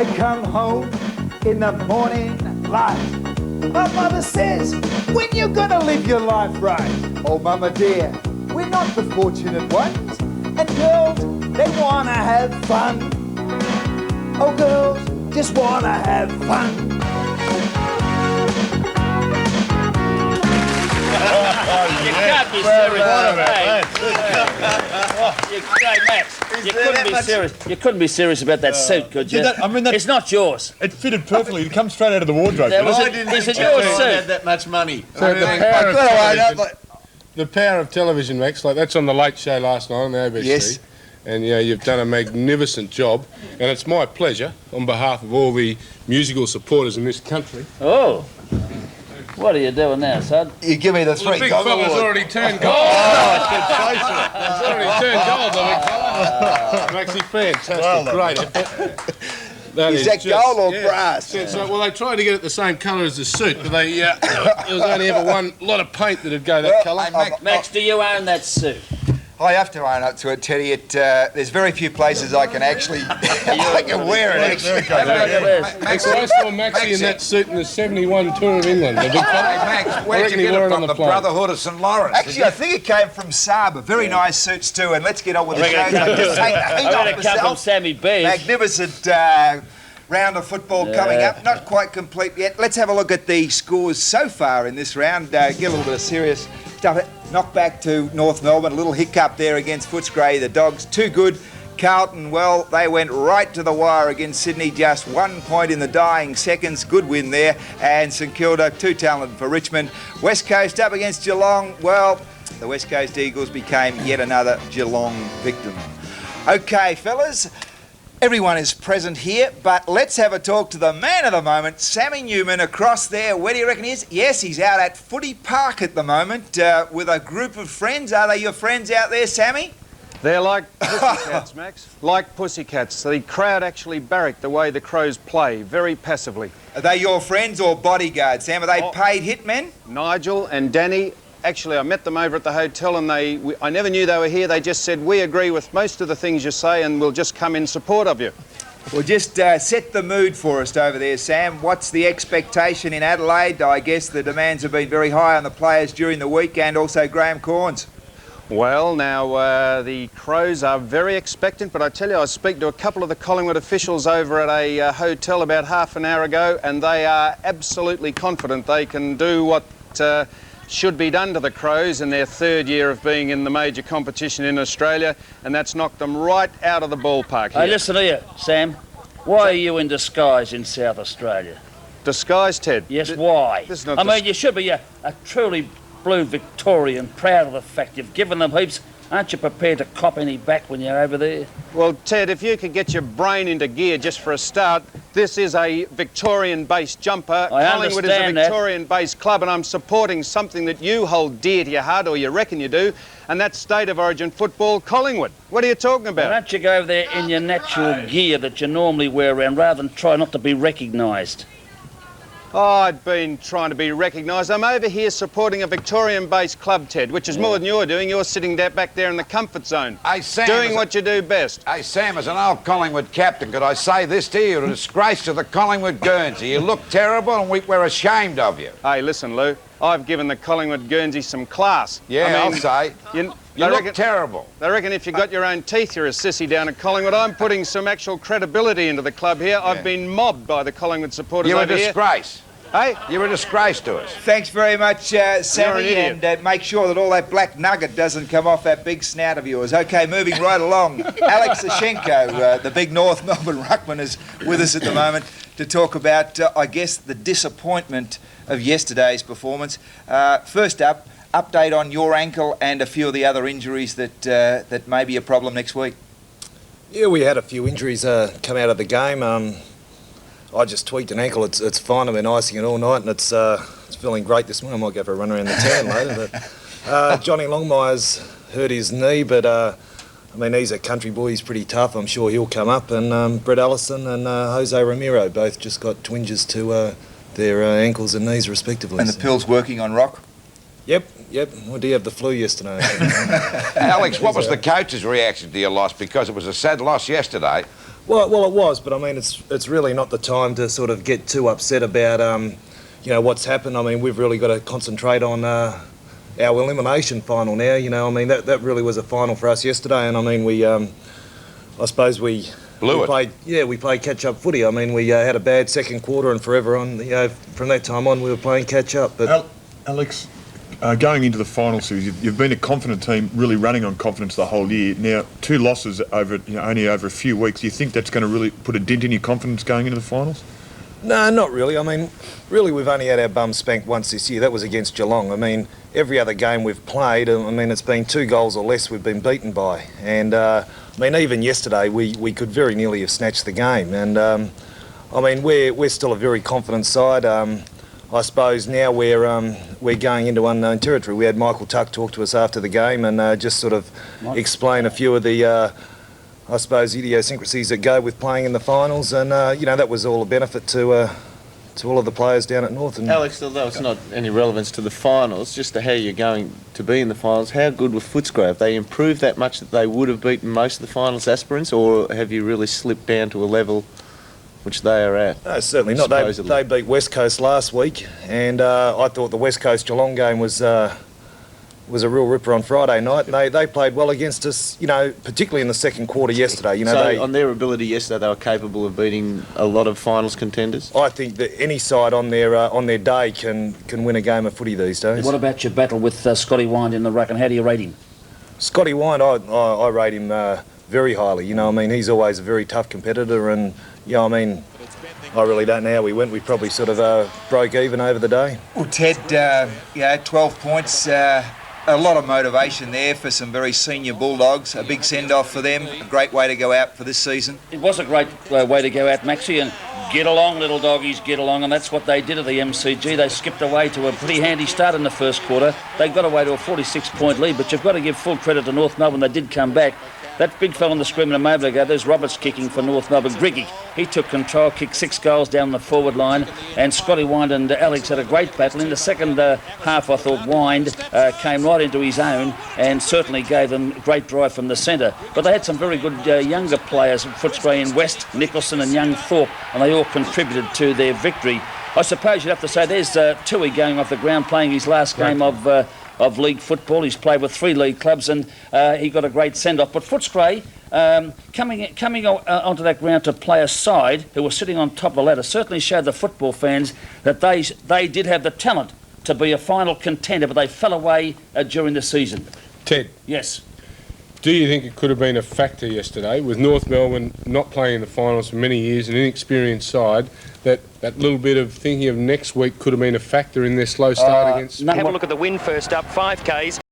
I come home in the morning light. My mother says, when you gonna live your life right? Oh, mama dear, we're not the fortunate ones. And girls, they wanna have fun. Oh, girls just wanna have fun. You can't be serious. Max, you couldn't be serious. You couldn't be serious about that suit, could you? It's not yours. It fitted perfectly. It comes straight out of the wardrobe. Is it your suit? Had that much money. So the power of television, Max, like that's on the Late Show last night on the ABC. Yes. And you've done a magnificent job, and it's my pleasure, on behalf of all the musical supporters in this country. Oh. What are you doing now, son? You give me the three. The big fella's already turned gold. It's already turned gold, the big fella. Maxie, fantastic, great effort. Is that gold or brass? Well, they tried to get it the same colour as the suit, but there was only ever one lot of paint that'd go that colour. Max, do you own that suit? I have to own up to it, Teddy. There's very few places I can actually I can wear it. Actually, I saw Maxie in that suit in the '71 tour of England. The big Max, where'd you get it from? The Brotherhood of St Lawrence? Actually, I think it came from Saba. Very nice suits too. And let's get on with the show. I'm going to come from Sammy B. Magnificent round of football coming up. Not quite complete yet. Let's have a look at the scores so far in this round. Get a little bit of serious stuff. Knock back to North Melbourne. A little hiccup there against Footscray. The Dogs too good. Carlton, well, they went right to the wire against Sydney. Just 1 point in the dying seconds. Good win there. And St Kilda, too talented for Richmond. West Coast up against Geelong. Well, the West Coast Eagles became yet another Geelong victim. Okay, fellas. Everyone is present here, but let's have a talk to the man of the moment, Sammy Newman, across there. Where do you reckon he is? Yes, he's out at Footy Park at the moment with a group of friends. Are they your friends out there, Sammy? They're like pussycats, Max. Like pussycats. The crowd actually barrack the way the Crows play, very passively. Are they your friends or bodyguards, Sam? Are they paid hitmen? Nigel and Danny. Actually, I met them over at the hotel and I never knew they were here. They just said, we agree with most of the things you say and we'll just come in support of you. Well, just set the mood for us over there, Sam. What's the expectation in Adelaide? I guess the demands have been very high on the players during the week and also Graham Corns. Well, now, the Crows are very expectant, but I tell you, I was speaking to a couple of the Collingwood officials over at a hotel about half an hour ago and they are absolutely confident they can do what should be done to the Crows in their third year of being in the major competition in Australia, and that's knocked them right out of the ballpark here. Hey, listen here, Sam. Why are you in disguise in South Australia? Disguise, Ted? Yes, why? I mean, you should be a truly blue Victorian, proud of the fact you've given them heaps. Aren't you prepared to cop any back when you're over there? Well, Ted, if you could get your brain into gear just for a start, this is a Victorian-based jumper. Collingwood is a Victorian-based club, and I'm supporting something that you hold dear to your heart, or you reckon you do, and that's State of Origin football, Collingwood. What are you talking about? Why don't you go over there in your natural gear that you normally wear around, rather than try not to be recognised? Oh, I've been trying to be recognised. I'm over here supporting a Victorian-based club, Ted, which is more than you're doing. You're sitting back there in the comfort zone, doing what you do best. Hey, Sam, as an old Collingwood captain, could I say this to you? You're a disgrace to the Collingwood Guernsey. You look terrible and we're ashamed of you. Hey, listen, Lou, I've given the Collingwood Guernsey some class. Yeah, I'll say. You look terrible. I reckon if you got your own teeth, you're a sissy down at Collingwood. I'm putting some actual credibility into the club here. Yeah. I've been mobbed by the Collingwood supporters over here. You're a disgrace. Hey? You're a disgrace to us. Thanks very much, Sammy, and make sure that all that black nugget doesn't come off that big snout of yours. OK, moving right along. Alex Sashenko, the big North Melbourne ruckman, is with us at the moment to talk about, I guess, the disappointment of yesterday's performance. First up, update on your ankle and a few of the other injuries that may be a problem next week. Yeah, we had a few injuries come out of the game. I just tweaked an ankle. It's fine. I've been icing it all night, and it's feeling great this morning. I might go for a run around the town later. But Johnny Longmire's hurt his knee, but I mean, he's a country boy. He's pretty tough. I'm sure he'll come up. And Brett Allison and Jose Ramiro both just got twinges to their ankles and knees respectively. And the pill's working on Rock? Yep. Well, do you have the flu yesterday? Alex, what was the coach's reaction to your loss? Because it was a sad loss yesterday. Well, it was, but I mean, it's really not the time to sort of get too upset about, you know, what's happened. I mean, we've really got to concentrate on our elimination final now. You know, I mean, that really was a final for us yesterday, and I mean, I suppose we played catch-up footy. I mean, we had a bad second quarter, and forever on, you know, from that time on, we were playing catch-up. But Alex, going into the final series, you've been a confident team, really running on confidence the whole year. Now, 2 losses over, you know, only over a few weeks. Do you think that's going to really put a dent in your confidence going into the finals? No, not really. I mean, really, we've only had our bums spanked once this year. That was against Geelong. I mean, every other game we've played, I mean, it's been 2 goals or less we've been beaten by. And, I mean, even yesterday, we could very nearly have snatched the game. And, I mean, we're still a very confident side. I suppose now we're going into unknown territory. We had Michael Tuck talk to us after the game and just sort of explain a few of the, I suppose, idiosyncrasies that go with playing in the finals, and you know, that was all a benefit to all of the players down at North. And Alex, although it's not any relevance to the finals, just to how you're going to be in the finals, how good were Footscray? Have they improved that much that they would have beaten most of the finals aspirants, or have you really slipped down to a level which they are at? No, certainly not. They beat West Coast last week, and I thought the West Coast Geelong game was a real ripper on Friday night. They played well against us, you know, particularly in the second quarter yesterday. You know, so on their ability yesterday, they were capable of beating a lot of finals contenders? I think that any side on their day can win a game of footy these days. What about your battle with Scotty Wind in the ruck, and how do you rate him? Scotty Wind, I rate him very highly. You know, I mean, he's always a very tough competitor, and you know, I mean, I really don't know how we went. We probably sort of broke even over the day. Well, Ted, 12 points. A lot of motivation there for some very senior Bulldogs. A big send-off for them. A great way to go out for this season. It was a great way to go out, Maxie, and get along, little doggies, get along, and that's what they did at the MCG. They skipped away to a pretty handy start in the first quarter. They got away to a 46-point lead, but you've got to give full credit to North Melbourne. They did come back. That big fella on the screen a moment ago, there's Roberts kicking for North Melbourne. Griggy, he took control, kicked 6 goals down the forward line, and Scotty Wind and Alex had a great battle. In the second half, I thought Wind came right into his own and certainly gave them great drive from the centre. But they had some very good younger players, Footscray in West, Nicholson and young Thorpe, and they all contributed to their victory. I suppose you'd have to say there's Tui going off the ground, playing his last game of league football. He's played with 3 league clubs, and he got a great send-off. But Footscray, coming onto that ground to play a side who were sitting on top of the ladder, certainly showed the football fans that they did have the talent to be a final contender, but they fell away during the season. Ted. Yes. Do you think it could have been a factor yesterday, with North Melbourne not playing in the finals for many years, an inexperienced side, that little bit of thinking of next week could have been a factor in their slow start against... Have a look at the win first up, 5Ks.